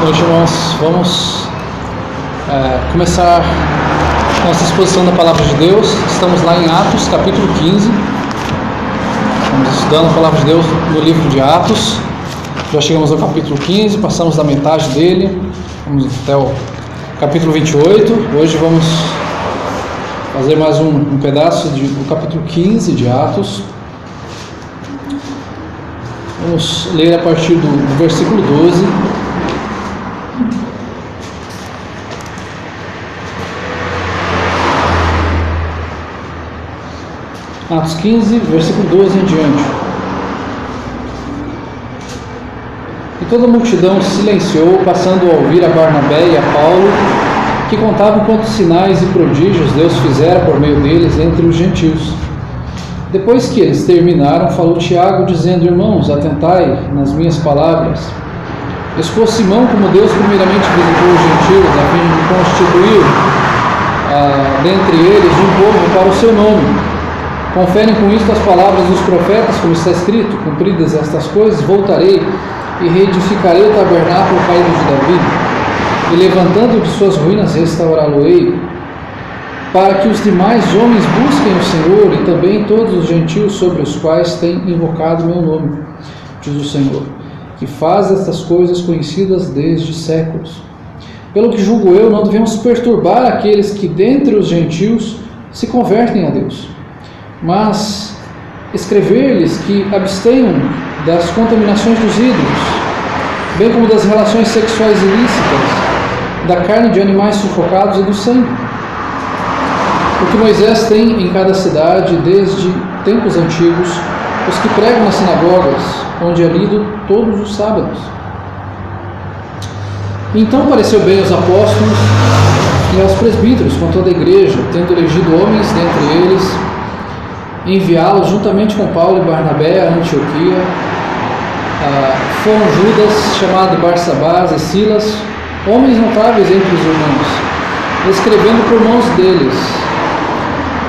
noite, irmãos. Vamos começar nossa exposição da Palavra de Deus. Estamos lá em Atos, capítulo 15. Estamos estudando a Palavra de Deus no livro de Atos. Já chegamos ao capítulo 15, passamos da metade dele. Vamos até o capítulo 28. Hoje vamos fazer mais um pedaço do capítulo 15 de Atos. Vamos ler a partir do versículo 12. Atos 15, versículo 12 em diante. E toda a multidão se silenciou, passando a ouvir a Barnabé e a Paulo, que contavam quantos sinais e prodígios Deus fizera por meio deles entre os gentios. Depois que eles terminaram, falou Tiago, dizendo: Irmãos, atentai nas minhas palavras. Expôs Simão como Deus primeiramente visitou os gentios, a fim de constituir dentre eles um povo para o seu nome. Conferem com isto as palavras dos profetas, como está escrito: cumpridas estas coisas, voltarei e reedificarei o tabernáculo caído de Davi, e levantando de suas ruínas restaurá-lo-ei, para que os demais homens busquem o Senhor e também todos os gentios sobre os quais tem invocado meu nome, diz o Senhor, que faz estas coisas conhecidas desde séculos. Pelo que julgo eu, não devemos perturbar aqueles que dentre os gentios se convertem a Deus, mas escrever-lhes que abstenham das contaminações dos ídolos, bem como das relações sexuais ilícitas, da carne de animais sufocados e do sangue. Porque Moisés tem em cada cidade, desde tempos antigos, os que pregam nas sinagogas, onde é lido todos os sábados. Então pareceu bem aos apóstolos e aos presbíteros, com toda a igreja, tendo elegido homens dentre eles, enviá-los juntamente com Paulo e Barnabé a Antioquia. Foram Judas, chamado Barsabás, e Silas, homens notáveis entre os irmãos, escrevendo por mãos deles.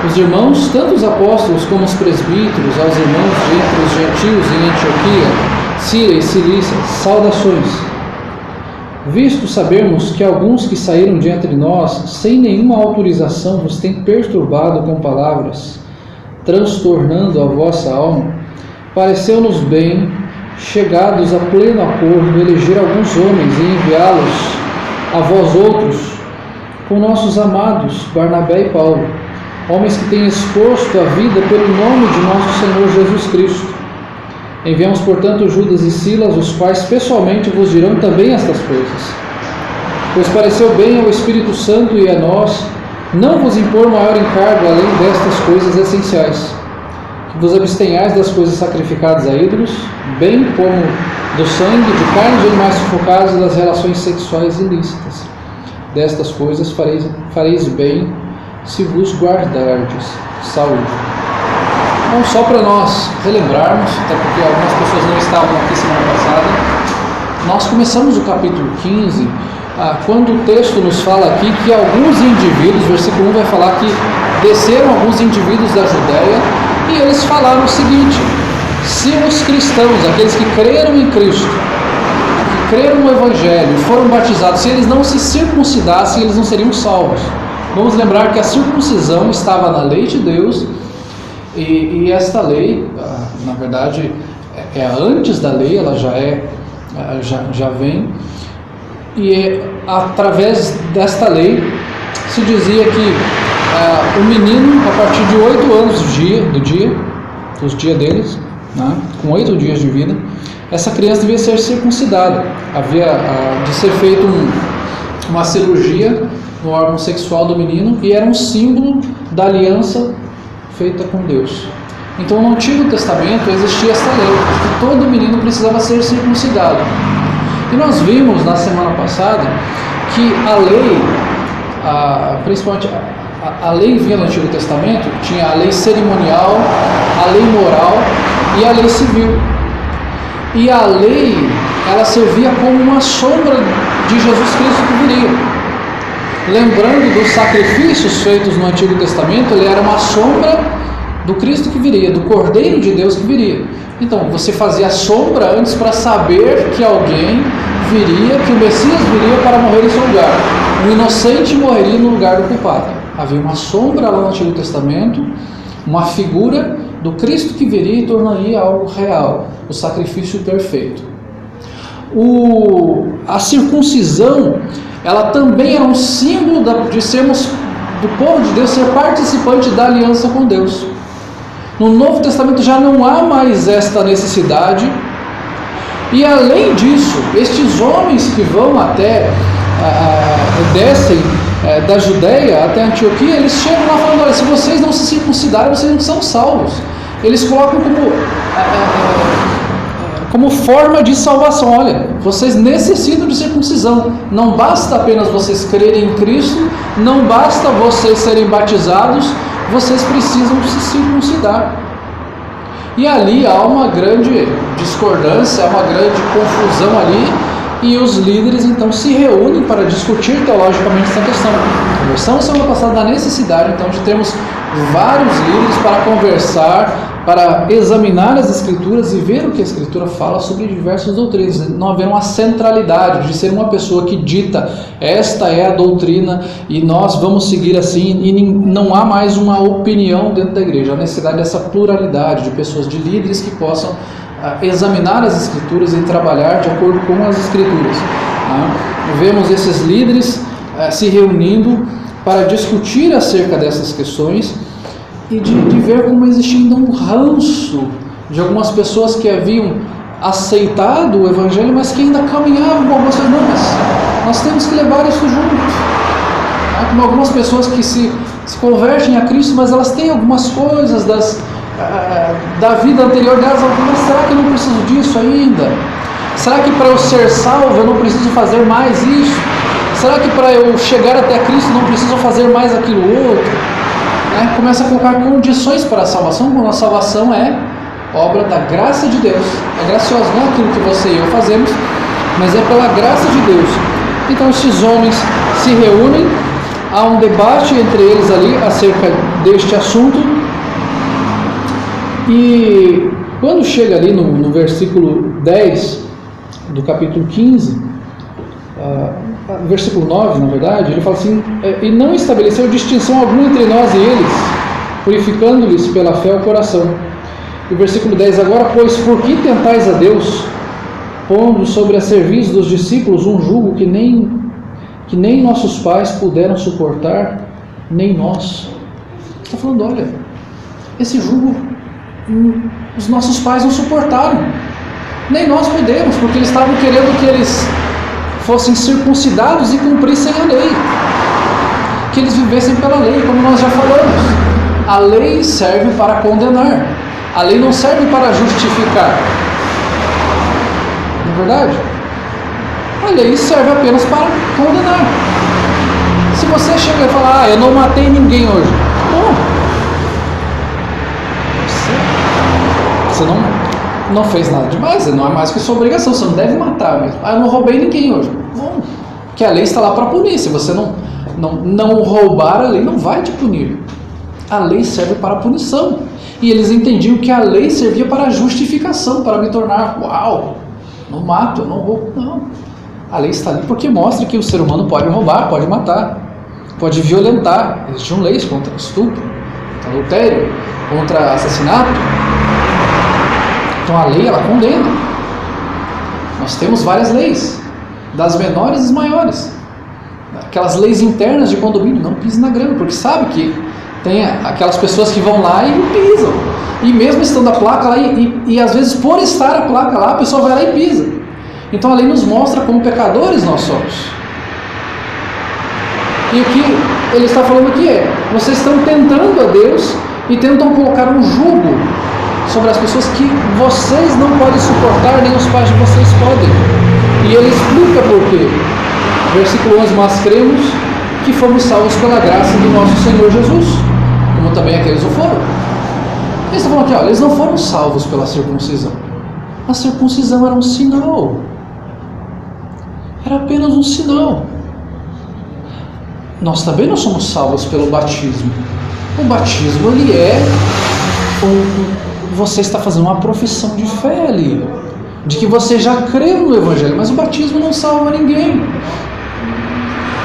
Os irmãos, tanto os apóstolos como os presbíteros, aos irmãos de entre os gentios em Antioquia, Síria e Cilícia, saudações. Visto sabermos que alguns que saíram de entre nós, sem nenhuma autorização, vos têm perturbado com palavras, transtornando a vossa alma, pareceu-nos bem, chegados a pleno acordo, eleger alguns homens e enviá-los a vós outros, com nossos amados Barnabé e Paulo, homens que têm exposto a vida pelo nome de nosso Senhor Jesus Cristo. Enviamos, portanto, Judas e Silas, os quais pessoalmente vos dirão também estas coisas. Pois pareceu bem ao Espírito Santo e a nós não vos impor maior encargo além destas coisas essenciais, que vos abstenhais das coisas sacrificadas a ídolos, bem como do sangue, de carne de animais sufocados e das relações sexuais ilícitas. Destas coisas fareis bem se vos guardardes. Saúde. Então, só para nós relembrarmos, até porque algumas pessoas não estavam aqui semana passada, nós começamos o capítulo 15, quando o texto nos fala aqui que alguns indivíduos, versículo 1 vai falar que desceram alguns indivíduos da Judéia e eles falaram o seguinte: se os cristãos, aqueles que creram em Cristo, que creram no Evangelho e foram batizados, se eles não se circuncidassem, eles não seriam salvos. Vamos lembrar que a circuncisão estava na lei de Deus e esta lei, na verdade, é antes da lei, ela já vem, e através desta lei se dizia que o menino, a partir de 8 anos dos dias deles, né, com 8 dias de vida, essa criança devia ser circuncidada. Havia de ser feita uma cirurgia no órgão sexual do menino, e era um símbolo da aliança feita com Deus. Então, no Antigo Testamento existia esta lei, que todo menino precisava ser circuncidado. E nós vimos na semana passada que a lei, principalmente a lei vinha no Antigo Testamento, tinha a lei cerimonial, a lei moral e a lei civil. E a lei, ela servia como uma sombra de Jesus Cristo que viria. Lembrando dos sacrifícios feitos no Antigo Testamento, ele era uma sombra do Cristo que viria, do Cordeiro de Deus que viria. Então, você fazia sombra antes para saber que alguém viria, que o Messias viria para morrer em seu lugar. O inocente morreria no lugar do culpado. Havia uma sombra lá no Antigo Testamento, uma figura do Cristo que viria e tornaria algo real, o sacrifício perfeito. A circuncisão, ela também era um símbolo de sermos, do povo de Deus, ser participante da aliança com Deus. No Novo Testamento já não há mais esta necessidade. E além disso, estes homens que vão descem da Judéia até Antioquia, eles chegam lá falando: olha, se vocês não se circuncidarem, vocês não são salvos. Eles colocam como forma de salvação: olha, vocês necessitam de circuncisão. Não basta apenas vocês crerem em Cristo, não basta vocês serem batizados, vocês precisam se circuncidar. E ali há uma grande discordância, há uma grande confusão ali, e os líderes então se reúnem para discutir teologicamente essa questão. Conversamos semana passada da necessidade então de termos vários líderes para conversar, para examinar as Escrituras e ver o que a Escritura fala sobre diversas doutrinas. Não haver uma centralidade de ser uma pessoa que dita: esta é a doutrina e nós vamos seguir assim, e não há mais uma opinião dentro da igreja. A necessidade dessa pluralidade de pessoas, de líderes que possam examinar as Escrituras e trabalhar de acordo com as Escrituras. Vemos esses líderes se reunindo para discutir acerca dessas questões e de ver como existia ainda um ranço de algumas pessoas que haviam aceitado o Evangelho, mas que ainda caminhavam com algumas coisas. Não, mas nós temos que levar isso junto. Como algumas pessoas que se convertem a Cristo, mas elas têm algumas coisas da vida anterior delas. Mas será que eu não preciso disso ainda? Será que para eu ser salvo eu não preciso fazer mais isso? Será que para eu chegar até Cristo não preciso fazer mais aquilo outro? Começa a colocar condições para a salvação, quando a salvação é obra da graça de Deus. É gracioso, não é aquilo que você e eu fazemos, mas é pela graça de Deus. Então esses homens se reúnem, há um debate entre eles ali acerca deste assunto, e quando chega ali no versículo 10 do capítulo 15, versículo 9, na verdade, ele fala assim: e não estabeleceu distinção alguma entre nós e eles, purificando-lhes pela fé o coração. E o versículo 10: agora, pois, por que tentais a Deus, pondo sobre a serviço dos discípulos um jugo que nem nossos pais puderam suportar, nem nós? Está falando: olha, esse jugo os nossos pais não suportaram, nem nós podemos, porque eles estavam querendo que eles fossem circuncidados e cumprissem a lei, que eles vivessem pela lei, como nós já falamos. A lei serve para condenar, a lei não serve para justificar, não é verdade? A lei serve apenas para condenar. Se você chega e falar: eu não matei ninguém hoje, bom, você não fez nada demais, não é mais que sua obrigação, você não deve matar mesmo. Eu não roubei ninguém hoje. Bom, porque a lei está lá para punir. Se você não roubar, a lei não vai te punir. A lei serve para a punição. E eles entendiam que a lei servia para a justificação, para me tornar: uau, não mato, eu não roubo. Não. A lei está ali porque mostra que o ser humano pode roubar, pode matar, pode violentar. Existiam leis contra estupro, contra adultério, contra assassinato. Então a lei, ela condena. Nós temos várias leis, das menores às maiores. Aquelas leis internas de condomínio: não pise na grama, porque sabe que tem aquelas pessoas que vão lá e pisam. E mesmo estando a placa lá, e às vezes por estar a placa lá, a pessoa vai lá e pisa. Então a lei nos mostra como pecadores nós somos. E o que ele está falando aqui é: vocês estão tentando a Deus e tentam colocar um jugo sobre as pessoas que vocês não podem suportar, nem os pais de vocês podem. E ele explica por quê. Versículo 11: mas cremos que fomos salvos pela graça do nosso Senhor Jesus, como também aqueles o foram. Eles estão falando aqui: olha, eles não foram salvos pela circuncisão. A circuncisão era um sinal, era apenas um sinal. Nós também não somos salvos pelo batismo. O batismo, ele é você está fazendo uma profissão de fé ali, de que você já creu no Evangelho, mas o batismo não salva ninguém.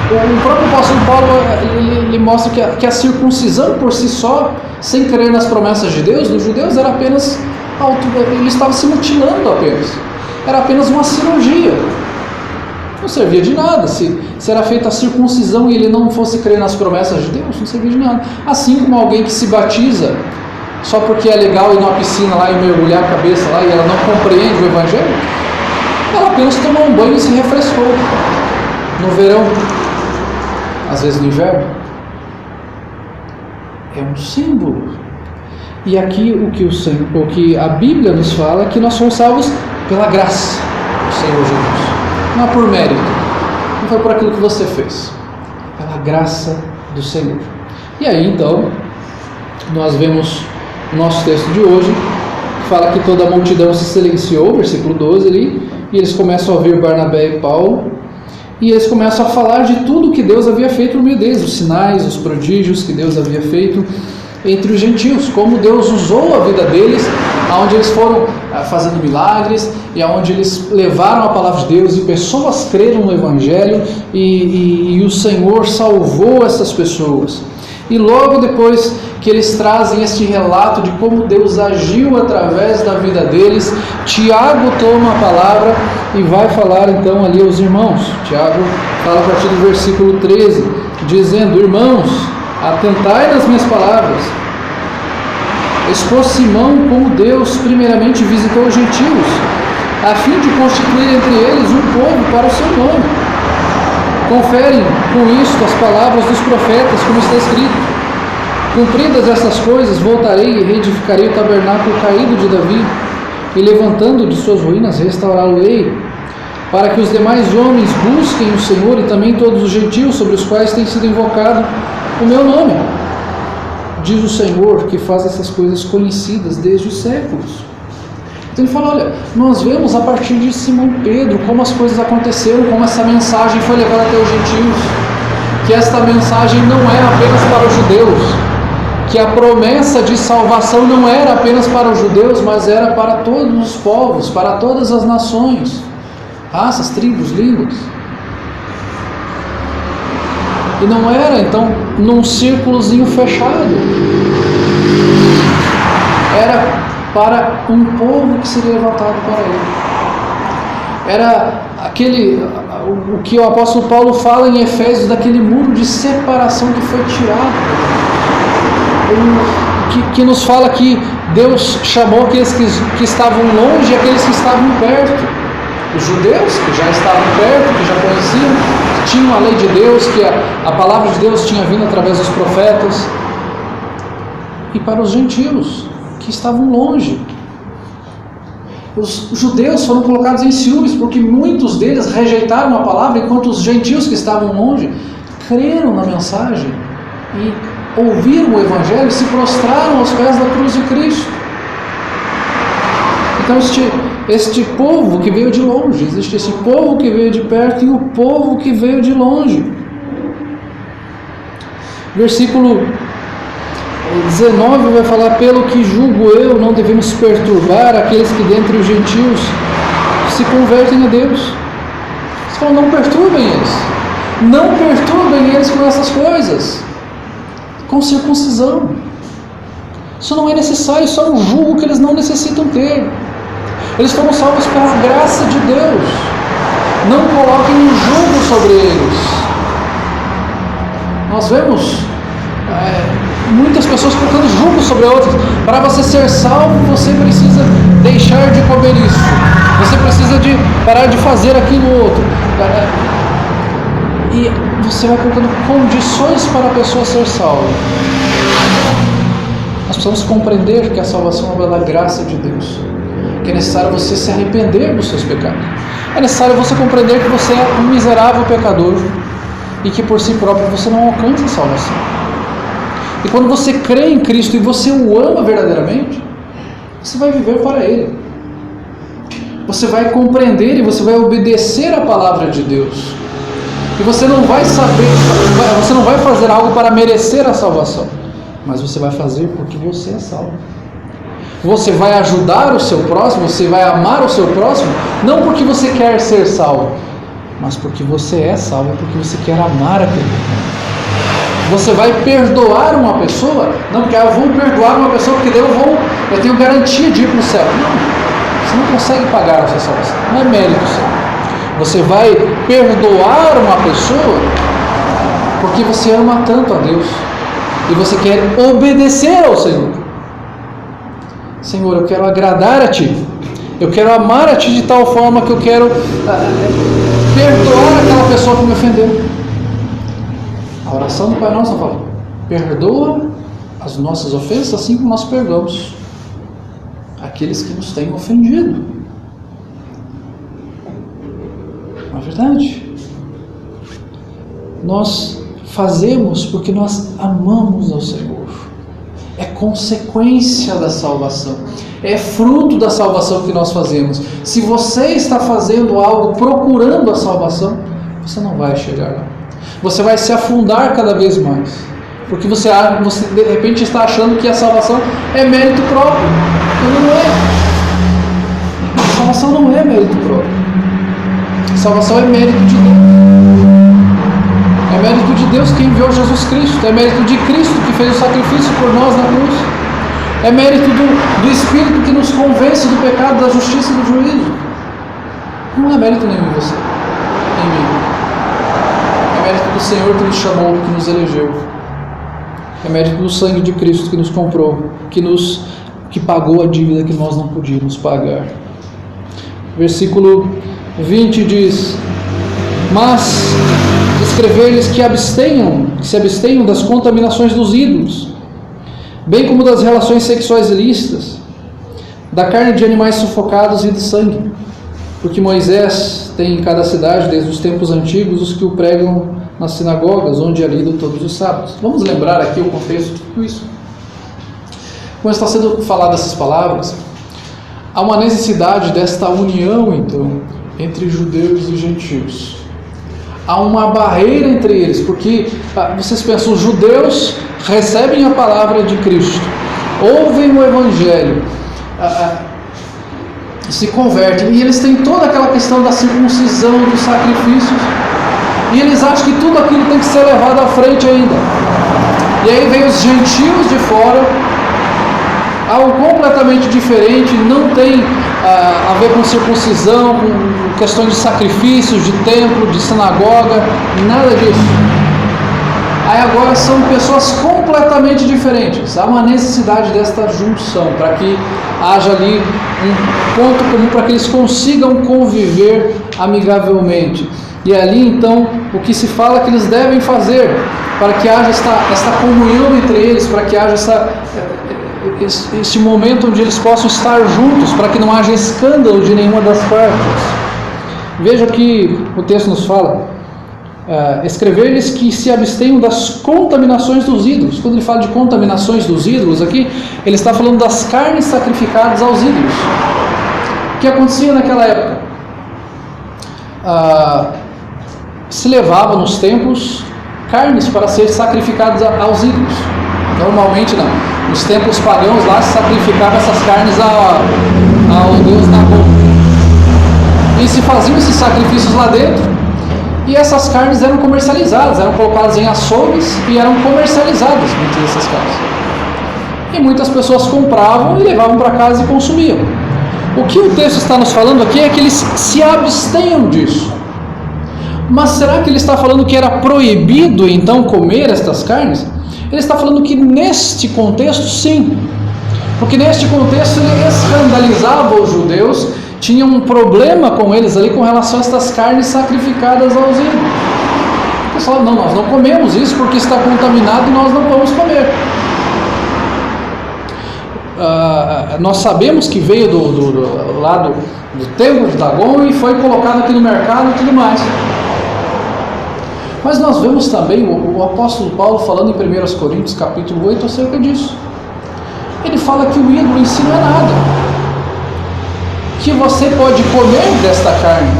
O próprio apóstolo Paulo ele mostra que a circuncisão por si só, sem crer nas promessas de Deus, dos judeus, era apenas ele estava se mutilando apenas, era apenas uma cirurgia, não servia de nada. Se era feita a circuncisão e ele não fosse crer nas promessas de Deus, não servia de nada. Assim como alguém que se batiza só porque é legal ir numa piscina lá e mergulhar a cabeça lá e ela não compreende o Evangelho, ela apenas tomou um banho e se refrescou. No verão, às vezes no inverno, é um símbolo. E aqui o que a Bíblia nos fala é que nós somos salvos pela graça do Senhor Jesus, não é por mérito, não foi por aquilo que você fez, pela graça do Senhor. E aí então nós vemos o nosso texto de hoje, que fala que toda a multidão se silenciou, versículo 12 ali, e eles começam a ouvir Barnabé e Paulo, e eles começam a falar de tudo que Deus havia feito no meio deles, os sinais, os prodígios que Deus havia feito entre os gentios, como Deus usou a vida deles, onde eles foram fazendo milagres, e onde eles levaram a palavra de Deus, e pessoas creram no Evangelho, e o Senhor salvou essas pessoas. E logo depois que eles trazem este relato de como Deus agiu através da vida deles, Tiago toma a palavra e vai falar então ali aos irmãos. Tiago fala a partir do versículo 13, dizendo: irmãos, atentai nas minhas palavras. Expôs Simão como Deus primeiramente visitou os gentios, a fim de constituir entre eles um povo para o seu nome. Conferem com isto as palavras dos profetas, como está escrito: cumpridas estas coisas, voltarei e reedificarei o tabernáculo caído de Davi, e levantando de suas ruínas, restaurá-lo-ei, para que os demais homens busquem o Senhor, e também todos os gentios sobre os quais tem sido invocado o meu nome. Diz o Senhor, que faz essas coisas conhecidas desde os séculos. Então ele fala: olha, nós vemos a partir de Simão Pedro como as coisas aconteceram, como essa mensagem foi levada até os gentios, que esta mensagem não é apenas para os judeus, que a promessa de salvação não era apenas para os judeus, mas era para todos os povos, para todas as nações, raças, tribos, línguas. E não era então num círculozinho fechado, era para um povo que seria levantado para ele. Era o que o apóstolo Paulo fala em Efésios, daquele muro de separação que foi tirado, que nos fala que Deus chamou aqueles que estavam longe e aqueles que estavam perto. Os judeus, que já estavam perto, que já conheciam, que tinham a lei de Deus, que a palavra de Deus tinha vindo através dos profetas, e para os gentios, que estavam longe. Os judeus foram colocados em ciúmes, porque muitos deles rejeitaram a palavra, enquanto os gentios que estavam longe creram na mensagem e ouviram o Evangelho e se prostraram aos pés da cruz de Cristo. Então este povo que veio de longe, existe esse povo que veio de perto e o povo que veio de longe. Versículo 19 vai falar: pelo que julgo eu, não devemos perturbar aqueles que dentre os gentios se convertem a Deus. Eles falam: não perturbem eles, não perturbem eles com essas coisas, com circuncisão. Isso não é necessário, isso é um julgo que eles não necessitam ter. Eles foram salvos pela graça de Deus. Não coloquem um julgo sobre eles. Nós vemos muitas pessoas colocando julgo sobre outras. Para você ser salvo, você precisa deixar de comer isso, você precisa de parar de fazer aquilo outro, e você vai colocando condições para a pessoa ser salva. Nós precisamos compreender que a salvação é obra da graça de Deus, que é necessário você se arrepender dos seus pecados, é necessário você compreender que você é um miserável pecador e que por si próprio você não alcança a salvação. E quando você crê em Cristo e você o ama verdadeiramente, você vai viver para Ele. Você vai compreender e você vai obedecer a palavra de Deus. E você não vai você não vai fazer algo para merecer a salvação, mas você vai fazer porque você é salvo. você vai ajudar o seu próximo, você vai amar o seu próximo, não porque você quer ser salvo, mas porque você é salvo, porque você quer amar aquele irmão. Você vai perdoar uma pessoa, não porque eu vou perdoar uma pessoa porque eu tenho garantia de ir para o céu. Não, você não consegue pagar a sua salvação, não é mérito seu. Você vai perdoar uma pessoa porque você ama tanto a Deus e você quer obedecer ao Senhor. Senhor, eu quero agradar a Ti, eu quero amar a Ti de tal forma que eu quero perdoar aquela pessoa que me ofendeu. A oração do Pai Nosso fala: perdoa as nossas ofensas assim como nós perdoamos aqueles que nos têm ofendido. Não é verdade? Nós fazemos porque nós amamos ao Senhor. É consequência da salvação. É fruto da salvação que nós fazemos. Se você está fazendo algo procurando a salvação, você não vai chegar lá. Você vai se afundar cada vez mais. Porque você de repente está achando que a salvação é mérito próprio. E não é. A salvação não é mérito próprio. A salvação é mérito de Deus. É mérito de Deus que enviou Jesus Cristo. É mérito de Cristo que fez o sacrifício por nós na cruz. É mérito do Espírito que nos convence do pecado, da justiça e do juízo. Não é mérito nenhum em você, em mim. É mérito do Senhor que nos chamou, que nos elegeu. É mérito do sangue de Cristo que nos comprou, que pagou a dívida que nós não podíamos pagar. Versículo 20 diz: mas escrever-lhes que se abstenham das contaminações dos ídolos, bem como das relações sexuais ilícitas, da carne de animais sufocados e de sangue, porque Moisés tem em cada cidade, desde os tempos antigos, os que o pregam nas sinagogas, onde é lido todos os sábados. Vamos lembrar aqui o contexto de tudo isso. Quando está sendo falado essas palavras, há uma necessidade desta união, então, entre judeus e gentios. Há uma barreira entre eles, porque vocês pensam, os judeus recebem a palavra de Cristo, ouvem o Evangelho, se convertem, e eles têm toda aquela questão da circuncisão, dos sacrifícios, e eles acham que tudo aquilo tem que ser levado à frente ainda. E aí vem os gentios de fora, algo completamente diferente, não tem a ver com circuncisão, com questões de sacrifícios, de templo, de sinagoga, nada disso. Aí agora são pessoas completamente diferentes. Há uma necessidade desta junção, para que haja ali um ponto comum, para que eles consigam conviver amigavelmente. E ali então o que se fala que eles devem fazer, para que haja esta comunhão entre eles, para que haja este momento onde eles possam estar juntos, para que não haja escândalo de nenhuma das partes. Veja que o texto nos fala: escrever-lhes que se abstenham das contaminações dos ídolos. Quando ele fala de contaminações dos ídolos aqui, ele está falando das carnes sacrificadas aos ídolos. O que acontecia naquela época? Se levava nos templos carnes para ser sacrificadas aos ídolos. Normalmente não. Nos templos pagãos lá se sacrificavam essas carnes ao deus Nabon. E se faziam esses sacrifícios lá dentro, e essas carnes eram comercializadas, eram colocadas em açougues e eram comercializadas muitas dessas carnes. E muitas pessoas compravam e levavam para casa e consumiam. O que o texto está nos falando aqui é que eles se abstenham disso. Mas será que ele está falando que era proibido então comer estas carnes? Ele está falando que neste contexto sim, porque neste contexto ele escandalizava os judeus, tinha um problema com eles ali com relação a estas carnes sacrificadas aos ídolos. Eles falavam: não, nós não comemos isso porque está contaminado e nós não vamos comer. Nós sabemos que veio do lado do templo de Dagon e foi colocado aqui no mercado e tudo mais. Mas nós vemos também o apóstolo Paulo falando em 1 Coríntios capítulo 8 acerca disso. Ele fala que o ídolo em si não é nada, que você pode comer desta carne,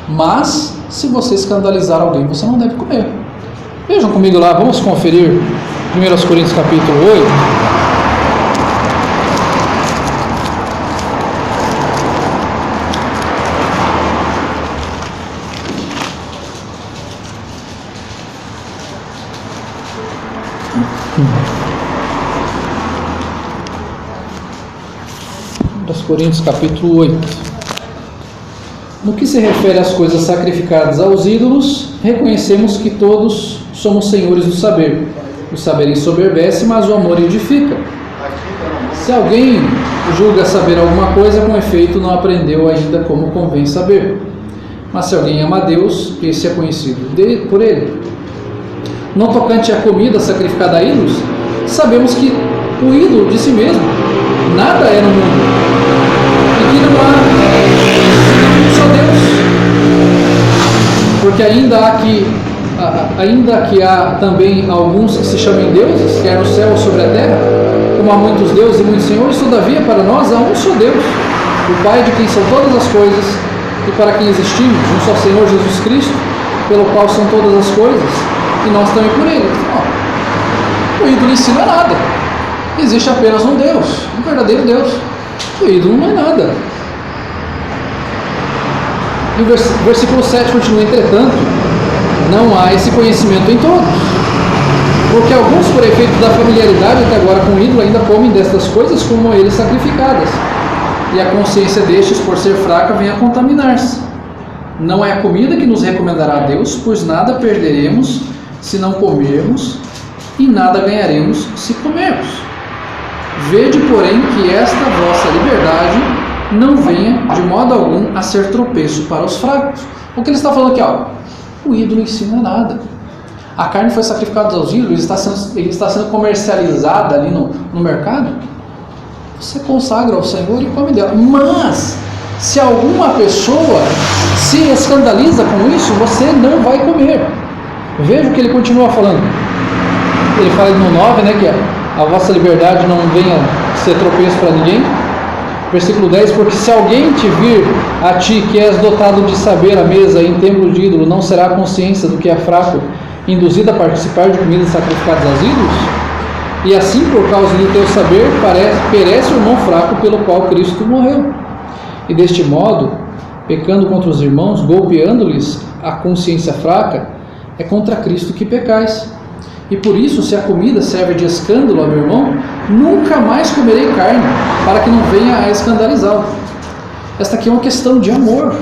mas se você escandalizar alguém, você não deve comer. Vejam comigo lá, vamos conferir 1 Coríntios capítulo 8. Coríntios capítulo 8. No que se refere às coisas sacrificadas aos ídolos, reconhecemos que todos somos senhores do saber. O saber ensoberbece, mas o amor edifica. Se alguém julga saber alguma coisa, com efeito não aprendeu ainda como convém saber. Mas se alguém ama a Deus, esse é conhecido por ele. No tocante à comida sacrificada a ídolos, sabemos que o ídolo de si mesmo nada é no mundo, e que não há senão um só Deus. Porque ainda que há também alguns que se chamem deuses, quer no céu ou sobre a terra, como há muitos deuses e muitos senhores, todavia para nós há um só Deus, o Pai de quem são todas as coisas e para quem existimos, um só Senhor Jesus Cristo, pelo qual são todas as coisas, e nós também por Ele. Então, o ídolo em si não é nada. Existe apenas um Deus, um verdadeiro Deus. O ídolo não é nada. E o versículo 7 continua: entretanto, não há esse conhecimento em todos, porque alguns, por efeito da familiaridade até agora com o ídolo, ainda comem destas coisas como eles sacrificadas, e a consciência destes, por ser fraca, vem a contaminar-se. Não é a comida que nos recomendará a Deus, pois nada perderemos se não comermos, e nada ganharemos se comermos. Vede, porém, que esta vossa liberdade não venha de modo algum a ser tropeço para os fracos. O que ele está falando aqui, o ídolo em si não é nada. A carne foi sacrificada aos ídolos, ele está sendo comercializada ali no mercado. Você consagra ao Senhor e come dela. Mas, se alguma pessoa se escandaliza com isso, você não vai comer. Veja o que ele continua falando. Ele fala no 9, que a vossa liberdade não venha ser tropeço para ninguém. Versículo 10: porque se alguém te vir a ti, que és dotado de saber à mesa em templo de ídolo, não será a consciência do que é fraco induzido a participar de comidas sacrificadas aos ídolos? E assim, por causa do teu saber, perece o irmão fraco pelo qual Cristo morreu. E deste modo, pecando contra os irmãos, golpeando-lhes a consciência fraca, é contra Cristo que pecais. E por isso, se a comida serve de escândalo a meu irmão, nunca mais comerei carne, para que não venha a escandalizá-lo. Esta aqui é uma questão de amor,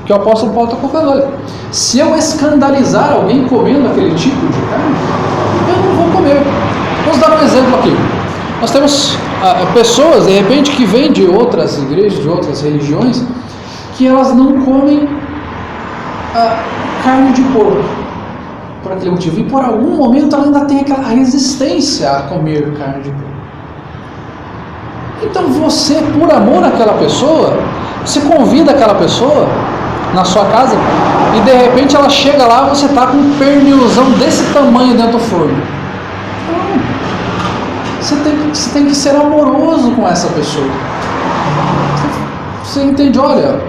que o apóstolo Paulo está colocando. Olha, se eu escandalizar alguém comendo aquele tipo de carne, eu não vou comer. Vamos dar um exemplo aqui. Nós temos pessoas, de repente, que vêm de outras igrejas, de outras religiões, que elas não comem carne de porco, por aquele motivo. E por algum momento ela ainda tem aquela resistência a comer carne de porco. Então você, por amor àquela pessoa, você convida aquela pessoa na sua casa e de repente ela chega lá, você está com um pernilzão desse tamanho dentro do forno. Você tem que ser amoroso com essa pessoa. Você entende? Olha,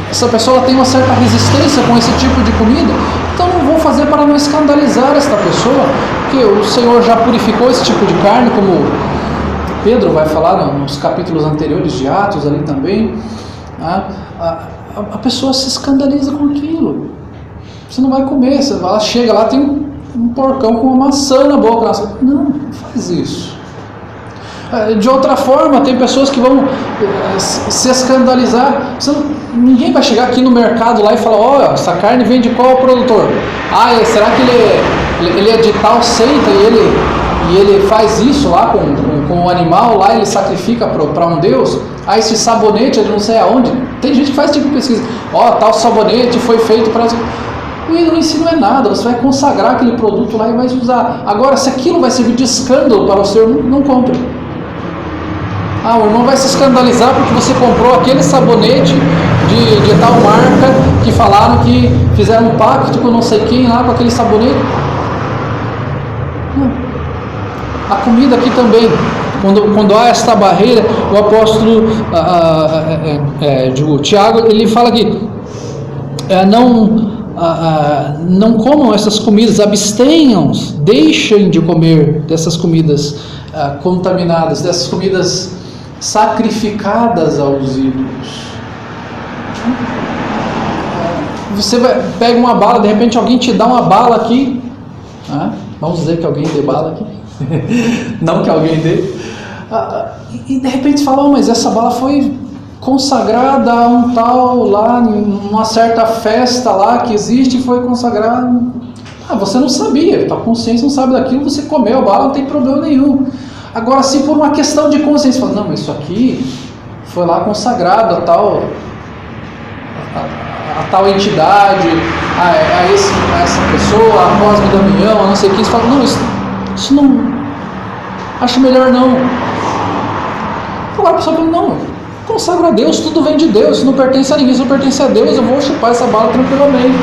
essa pessoa tem uma certa resistência com esse tipo de comida, então não vou fazer para não escandalizar esta pessoa, porque o Senhor já purificou esse tipo de carne, como Pedro vai falar nos capítulos anteriores de Atos ali também. A pessoa se escandaliza com aquilo. Você não vai comer, ela chega lá, tem um porcão com uma maçã na boca. Não faz isso. De outra forma, tem pessoas que vão se escandalizar. Ninguém vai chegar aqui no mercado lá e falar: essa carne vem de qual produtor? Será que ele é de tal seita e ele faz isso lá com o animal lá, ele sacrifica para um deus? Esse sabonete é de não sei aonde. Tem gente que faz tipo de pesquisa: tal sabonete foi feito para... O ídolo em si não é nada. Você vai consagrar aquele produto lá e vai usar. Agora, se aquilo vai servir de escândalo para o Senhor, não compre. O irmão vai se escandalizar porque você comprou aquele sabonete de tal marca, que falaram que fizeram um pacto com não sei quem lá com aquele sabonete. Não. A comida aqui também, quando há esta barreira, o apóstolo Tiago, ele fala que não comam essas comidas, abstenham-se, deixem de comer dessas comidas contaminadas, dessas comidas sacrificadas aos ídolos. Você pega uma bala, de repente alguém te dá uma bala aqui, Vamos dizer que alguém dê bala aqui. Não que alguém dê. E de repente você fala, mas essa bala foi consagrada a um tal lá, numa certa festa lá que existe, foi consagrada. Você não sabia, tua consciência não sabe daquilo, você comeu a bala, não tem problema nenhum. Agora, se por uma questão de consciência, fala, não, mas isso aqui foi lá consagrado a tal entidade, a essa pessoa, a Cosme Damião, a não sei o que, você fala, não, isso não, acho melhor não. Agora a pessoa fala, não, consagro a Deus, tudo vem de Deus, isso não pertence a ninguém, isso não pertence a Deus, eu vou chupar essa bala tranquilamente.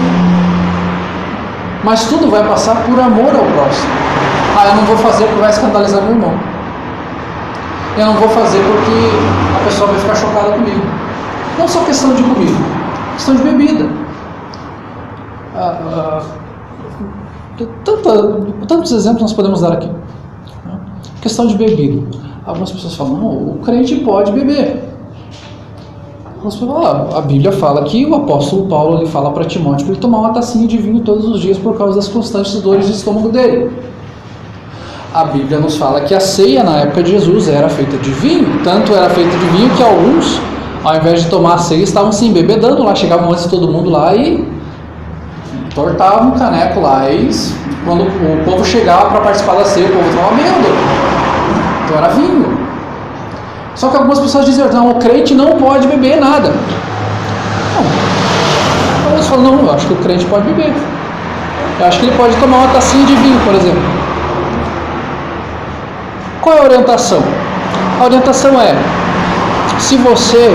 Mas tudo vai passar por amor ao próximo. Eu não vou fazer porque vai escandalizar meu irmão. Eu não vou fazer porque a pessoa vai ficar chocada comigo. Não só questão de comida, questão de bebida. Tantos exemplos nós podemos dar aqui. Questão de bebida. Algumas pessoas falam, não, o crente pode beber. A Bíblia fala que o apóstolo Paulo ele fala para Timóteo para ele tomar uma tacinha de vinho todos os dias por causa das constantes dores de estômago dele. A Bíblia nos fala que a ceia na época de Jesus era feita de vinho, tanto era feita de vinho que alguns, ao invés de tomar a ceia, estavam se embebedando lá, chegavam antes de todo mundo lá e tortavam um caneco lá, e quando o povo chegava para participar da ceia, o povo estava bêbado, então era vinho. Só que algumas pessoas dizem, não, o crente não pode beber nada. Não. Eles falam, não, eu acho que o crente pode beber. Eu acho que ele pode tomar uma tacinha de vinho, por exemplo. Qual é a orientação? A orientação é, se você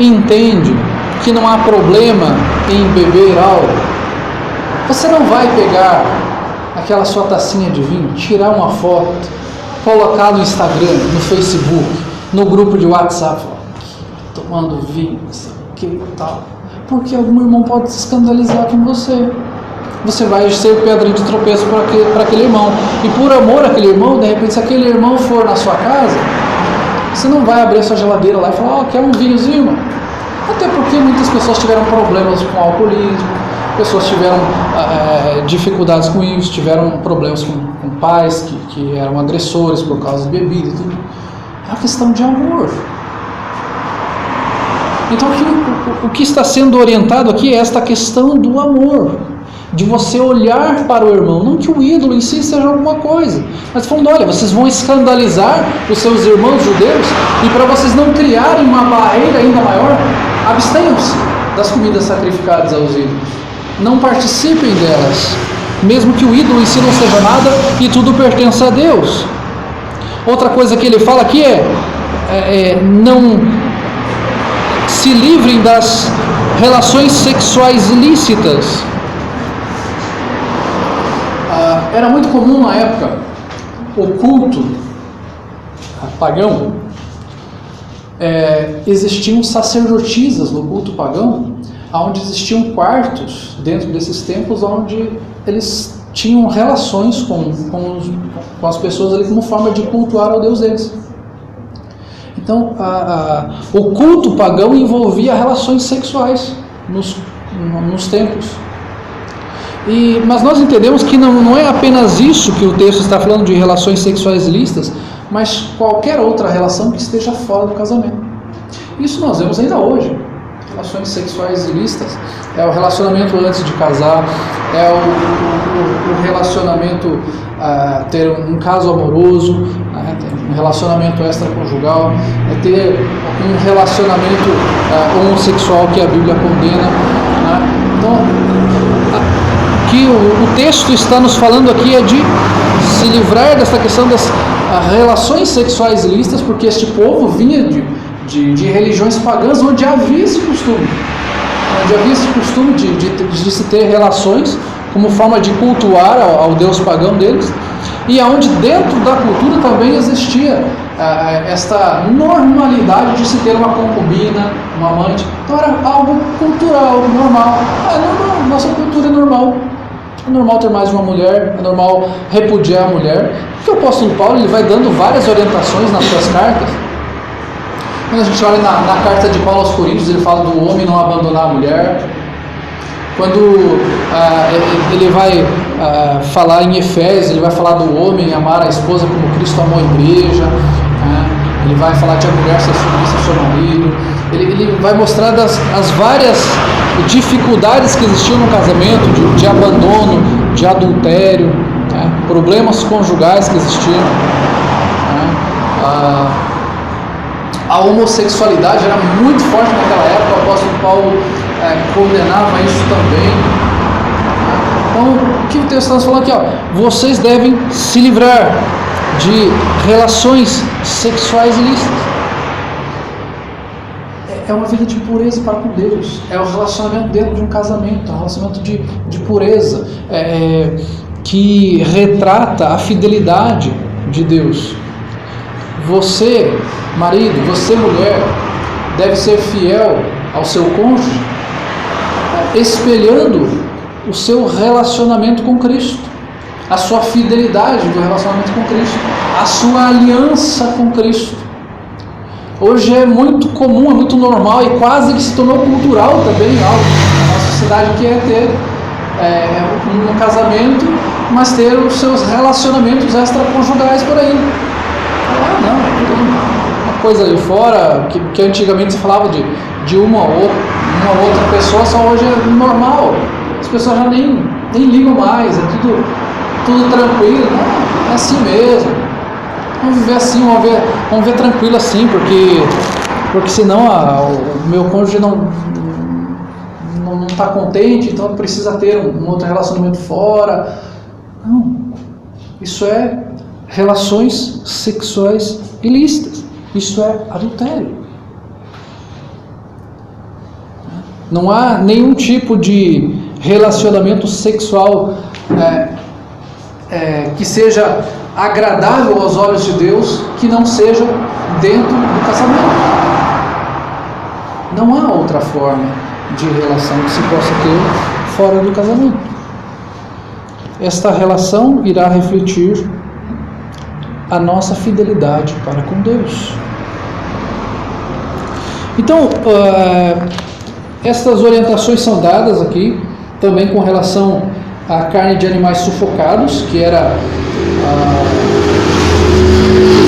entende que não há problema em beber algo, você não vai pegar aquela sua tacinha de vinho, tirar uma foto, colocar no Instagram, no Facebook, no grupo de WhatsApp, tomando vinho, não sei o que e tal, porque algum irmão pode se escandalizar com você. Você vai ser pedra de tropeço para aquele irmão. E por amor àquele irmão, de repente, se aquele irmão for na sua casa, você não vai abrir a sua geladeira lá e falar, quer um vinhozinho, irmão? Até porque muitas pessoas tiveram problemas com alcoolismo, pessoas tiveram dificuldades com isso, tiveram problemas com pais que eram agressores por causa de bebida e tudo. É uma questão de amor. Então o que está sendo orientado aqui é esta questão do amor, de você olhar para o irmão, não que o ídolo em si seja alguma coisa, mas falando, olha, vocês vão escandalizar os seus irmãos judeus, e para vocês não criarem uma barreira ainda maior, abstenham-se das comidas sacrificadas aos ídolos, não participem delas, mesmo que o ídolo em si não seja nada e tudo pertença a Deus. Outra coisa que ele fala aqui não se livrem das relações sexuais ilícitas. Era muito comum na época o culto pagão, existiam sacerdotisas no culto pagão, onde existiam quartos dentro desses templos onde eles tinham relações com as pessoas ali como forma de cultuar ao Deus deles. Então o culto pagão envolvia relações sexuais nos templos. Mas nós entendemos que não é apenas isso que o texto está falando de relações sexuais ilícitas, mas qualquer outra relação que esteja fora do casamento. Isso nós vemos ainda hoje. Relações sexuais ilícitas é o relacionamento antes de casar, é o relacionamento, ter um caso amoroso, um relacionamento extraconjugal, é ter um relacionamento homossexual que a Bíblia condena. Então, que o texto está nos falando aqui é de se livrar dessa questão das relações sexuais ilícitas, porque este povo vinha de religiões pagãs onde havia esse costume, de se ter relações como forma de cultuar ao Deus pagão deles, e onde dentro da cultura também existia esta normalidade de se ter uma concubina, uma amante. Então era algo cultural, normal. Normal, nossa cultura é normal. É normal ter mais de uma mulher, é normal repudiar a mulher. Porque o apóstolo Paulo ele vai dando várias orientações nas suas cartas. Quando a gente olha na carta de Paulo aos Coríntios, ele fala do homem não abandonar a mulher. Quando ele vai falar em Efésios, ele vai falar do homem amar a esposa como Cristo amou a igreja, ele vai falar de a mulher ser submissa ao seu marido, ele vai mostrar as várias dificuldades que existiam no casamento, de abandono, de adultério, problemas conjugais que existiam, a homossexualidade era muito forte naquela época, o apóstolo Paulo condenava isso também. Então, o que o texto está falando aqui? Vocês devem se livrar de relações sexuais ilícitas. É uma vida de pureza para com Deus. É o relacionamento dentro de um casamento, é um relacionamento de pureza, que retrata a fidelidade de Deus. Você, marido, você, mulher, deve ser fiel ao seu cônjuge, espelhando o seu relacionamento com Cristo, a sua fidelidade do relacionamento com Cristo, a sua aliança com Cristo. Hoje é muito comum, é muito normal e quase que se tornou cultural também, algo na nossa sociedade, que é ter um casamento, mas ter os seus relacionamentos extraconjugais por aí. Não, uma coisa aí fora, que antigamente se falava de uma ou outra pessoa, só hoje é normal. As pessoas já nem ligam mais, é tudo tranquilo. Não, é assim mesmo. Vamos viver assim, vamos ver tranquilo assim, porque senão o meu cônjuge não está contente, então precisa ter um outro relacionamento fora. Não, isso é relações sexuais ilícitas, isso é adultério. Não há nenhum tipo de relacionamento sexual que seja agradável aos olhos de Deus, que não seja dentro do casamento. Não há outra forma de relação que se possa ter fora do casamento. Esta relação irá refletir a nossa fidelidade para com Deus. Então, estas orientações são dadas aqui também com relação à carne de animais sufocados, que era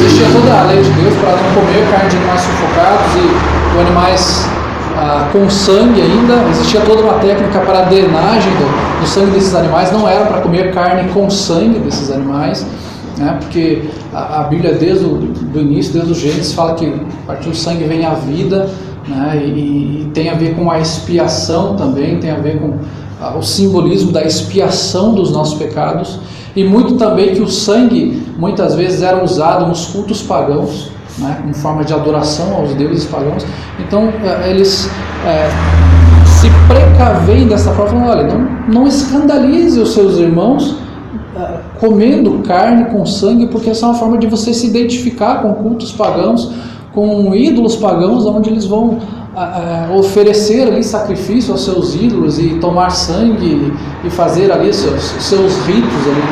existia toda a lei de Deus para não comer carne de animais sufocados e animais com sangue ainda. Existia toda uma técnica para a drenagem do sangue desses animais. Não era para comer carne com sangue desses animais, porque a Bíblia desde o início, desde o Gênesis, fala que a partir do sangue vem a vida, e tem a ver com a expiação também, tem a ver com o simbolismo da expiação dos nossos pecados, e muito também que o sangue muitas vezes era usado nos cultos pagãos, em forma de adoração aos deuses pagãos. Então eles se precavem dessa forma, falando: olha, não escandalize os seus irmãos comendo carne com sangue, porque essa é uma forma de você se identificar com cultos pagãos, com ídolos pagãos, onde eles vão oferecer ali sacrifício aos seus ídolos e tomar sangue e fazer ali seus ritos ali.